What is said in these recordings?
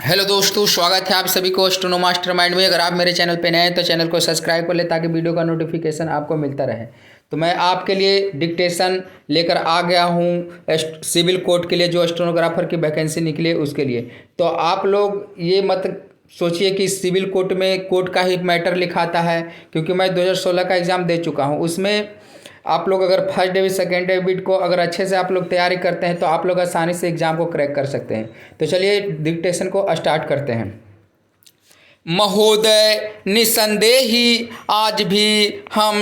Hello दोस्तों, स्वागत है आप सभी को स्टेनो मास्टरमाइंड में। अगर आप मेरे चैनल पे नए हैं तो चैनल को सब्सक्राइब कर ले ताकि वीडियो का नोटिफिकेशन आपको मिलता रहे। तो मैं आपके लिए डिक्टेशन लेकर आ गया हूँ सिविल कोर्ट के लिए, जो स्टेनोग्राफर की वैकेंसी निकली है उसके लिए। तो आप लोग ये मत सोचिए कि सिविल कोर्ट में कोर्ट का ही मैटर लिखाता है, क्योंकि मैं 2016 का एग्ज़ाम दे चुका हूँ। उसमें आप लोग अगर फर्स्ट डेबिट सेकेंड डेबिट को अगर अच्छे से आप लोग तैयारी करते हैं तो आप लोग आसानी से एग्ज़ाम को क्रैक कर सकते हैं। तो चलिए डिक्टेशन को स्टार्ट करते हैं। महोदय, निसंदेह ही आज भी हम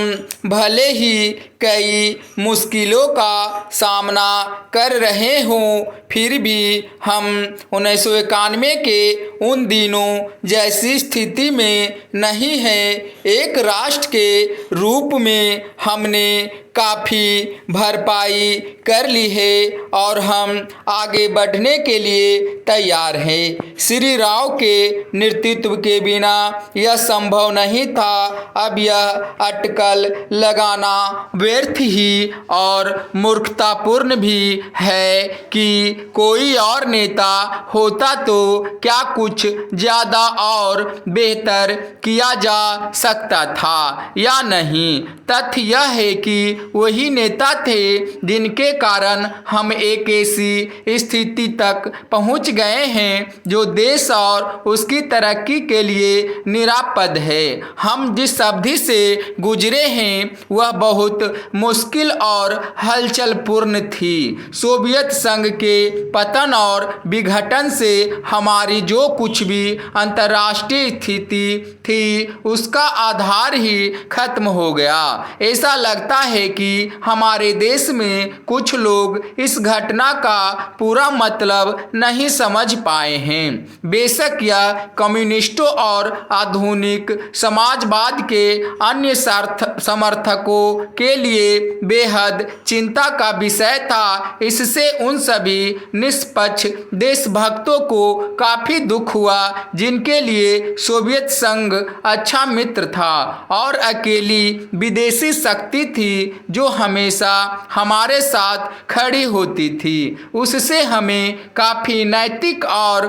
भले ही कई मुश्किलों का सामना कर रहे हों, फिर भी हम 1991 के उन दिनों जैसी स्थिति में नहीं हैं। एक राष्ट्र के रूप में हमने काफ़ी भरपाई कर ली है और हम आगे बढ़ने के लिए तैयार हैं। श्री राव के नेतृत्व के बिना यह संभव नहीं था। अब यह अटकल लगाना व्यर्थ ही और मूर्खतापूर्ण भी है कि कोई और नेता होता तो क्या कुछ ज़्यादा और बेहतर किया जा सकता था या नहीं। तथ्य यह है कि वही नेता थे जिनके कारण हम एक ऐसी स्थिति तक पहुंच गए हैं जो देश और उसकी तरक्की के लिए निरापद है। हम जिस अवधि से गुजरे हैं वह बहुत मुश्किल और हलचलपूर्ण थी। सोवियत संघ के पतन और विघटन से हमारी जो कुछ भी अंतर्राष्ट्रीय स्थिति थी उसका आधार ही खत्म हो गया। ऐसा लगता है कि हमारे देश में कुछ लोग इस घटना का पूरा मतलब नहीं समझ पाए हैं। बेशक यह कम्युनिस्टों और आधुनिक समाजवाद के अन्य समर्थकों के लिए बेहद चिंता का विषय था। इससे उन सभी निष्पक्ष देशभक्तों को काफ़ी दुख हुआ जिनके लिए सोवियत संघ अच्छा मित्र था और अकेली विदेशी शक्ति थी जो हमेशा हमारे साथ खड़ी होती थी। उससे हमें काफ़ी नैतिक और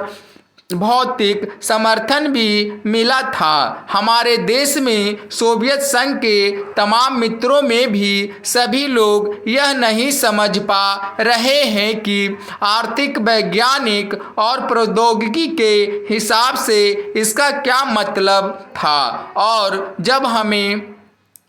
भौतिक समर्थन भी मिला था। हमारे देश में सोवियत संघ के तमाम मित्रों में भी सभी लोग यह नहीं समझ पा रहे हैं कि आर्थिक, वैज्ञानिक और प्रौद्योगिकी के हिसाब से इसका क्या मतलब था, और जब हमें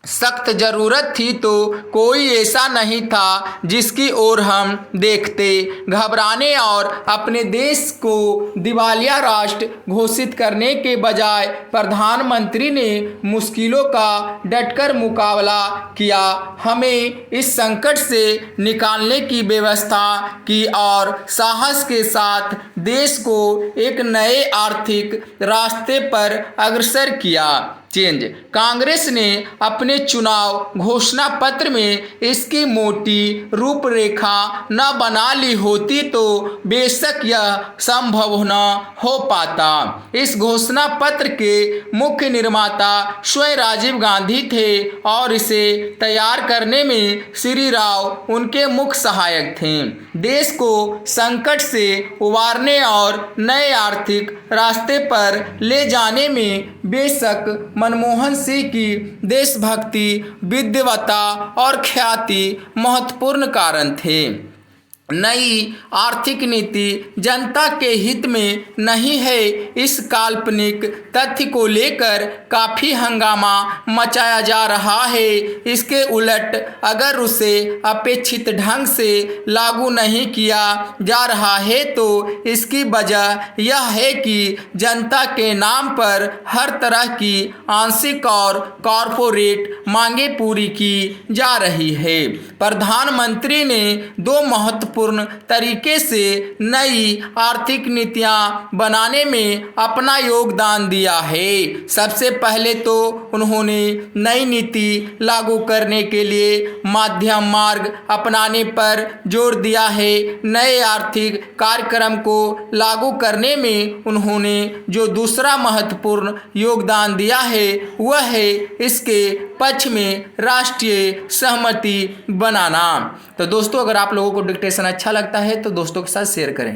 सख्त ज़रूरत थी तो कोई ऐसा नहीं था जिसकी ओर हम देखते। घबराने और अपने देश को दिवालिया राष्ट्र घोषित करने के बजाय प्रधानमंत्री ने मुश्किलों का डटकर मुकाबला किया, हमें इस संकट से निकालने की व्यवस्था की और साहस के साथ देश को एक नए आर्थिक रास्ते पर अग्रसर किया। कांग्रेस ने अपने चुनाव घोषणा पत्र में इसकी मोटी रूपरेखा न बना ली होती तो बेशक यह संभव न हो पाता। इस घोषणा पत्र के मुख्य निर्माता स्वयं राजीव गांधी थे और इसे तैयार करने में श्री राव उनके मुख्य सहायक थे। देश को संकट से उबारने और नए आर्थिक रास्ते पर ले जाने में बेशक मनमोहन सिंह की देशभक्ति, विद्वता और ख्याति महत्वपूर्ण कारण थे। नई आर्थिक नीति जनता के हित में नहीं है, इस काल्पनिक तथ्य को लेकर काफ़ी हंगामा मचाया जा रहा है। इसके उलट अगर उसे अपेक्षित ढंग से लागू नहीं किया जा रहा है तो इसकी वजह यह है कि जनता के नाम पर हर तरह की आंशिक और कॉरपोरेट मांगें पूरी की जा रही है। प्रधानमंत्री ने दो महत्वपूर्ण तरीके से नई आर्थिक नीतियां बनाने में अपना योगदान दिया है। सबसे पहले तो उन्होंने नई नीति लागू करने के लिए मध्यम मार्ग अपनाने पर जोर दिया है। नए आर्थिक कार्यक्रम को लागू करने में उन्होंने जो दूसरा महत्वपूर्ण योगदान दिया है वह है इसके पक्ष में राष्ट्रीय सहमति बनाना। तो दोस्तों, अगर आप लोगों को डिक्टेशन अच्छा लगता है तो दोस्तों के साथ शेयर करें।